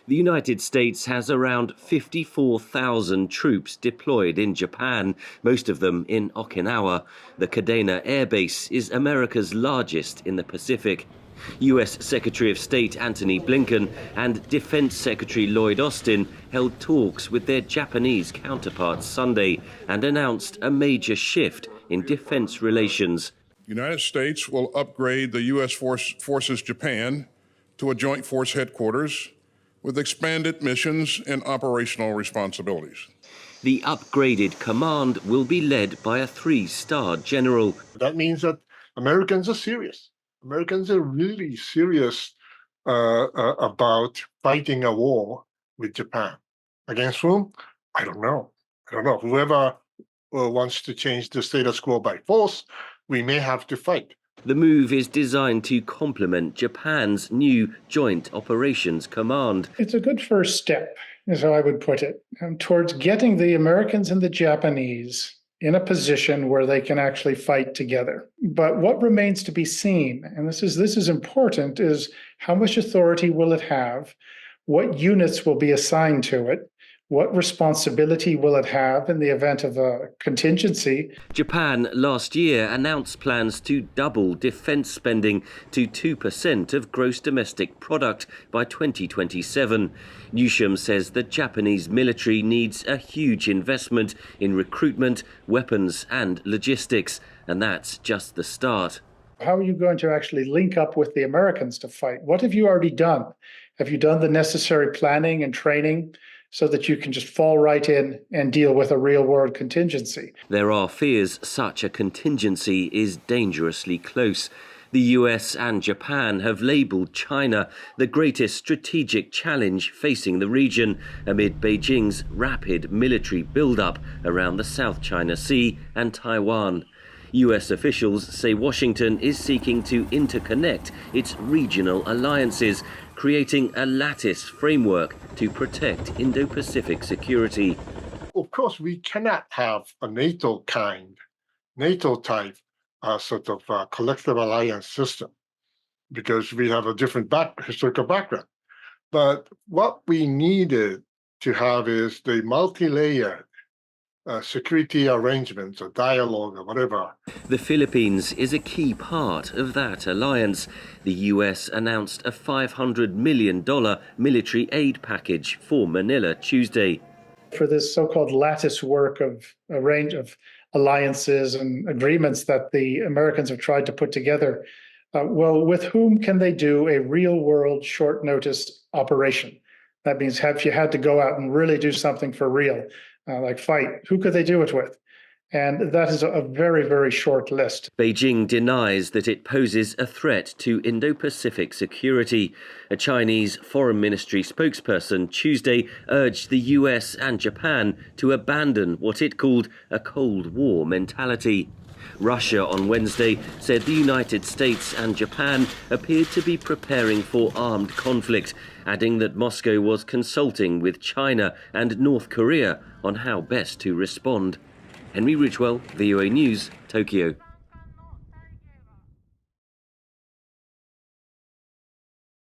The United States has around 54,000 troops deployed in Japan, most of them in Okinawa. The Kadena Air Base is America's largest in the Pacific. US Secretary of State Antony Blinken and Defense Secretary Lloyd Austin held talks with their Japanese counterparts Sunday and announced a major shift in defense relations. The United States will upgrade the U.S. Forces Japan to a joint force headquarters with expanded missions and operational responsibilities. The upgraded command will be led by a 3-star general. That means that Americans are serious. Americans are really serious about fighting a war with Japan. Against whom? I don't know. Whoever wants to change the status quo by force, we may have to fight. The move is designed to complement Japan's new Joint Operations Command. It's a good first step, is how I would put it, towards getting the Americans and the Japanese in a position where they can actually fight together. But what remains to be seen, and this is important, is how much authority will it have? What units will be assigned to it? What responsibility will it have in the event of a contingency? Japan last year announced plans to double defense spending to 2% of gross domestic product by 2027. Newsham says the Japanese military needs a huge investment in recruitment, weapons and logistics, and that's just the start. How are you going to actually link up with the Americans to fight? What have you already done? Have you done the necessary planning and training so that you can just fall right in and deal with a real-world contingency? There are fears such a contingency is dangerously close. The US and Japan have labelled China the greatest strategic challenge facing the region amid Beijing's rapid military build-up around the South China Sea and Taiwan. US officials say Washington is seeking to interconnect its regional alliances, creating a lattice framework to protect Indo-Pacific security. Of course, we cannot have a NATO-type sort of collective alliance system because we have a different historical background. But what we needed to have is the multi-layered security arrangements or dialogue or whatever. The Philippines is a key part of that alliance. The US announced a $500 million military aid package for Manila Tuesday. For this so-called lattice work of a range of alliances and agreements that the Americans have tried to put together, well, with whom can they do a real-world short-notice operation? That means if you had to go out and really do something for real, like fight, who could they do it with? And that is a very, very short list. Beijing denies that it poses a threat to Indo-Pacific security. A Chinese Foreign Ministry spokesperson Tuesday urged the US and Japan to abandon what it called a Cold War mentality. Russia on Wednesday said the United States and Japan appeared to be preparing for armed conflict, adding that Moscow was consulting with China and North Korea on how best to respond. Henry Ridgwell, VOA News, Tokyo.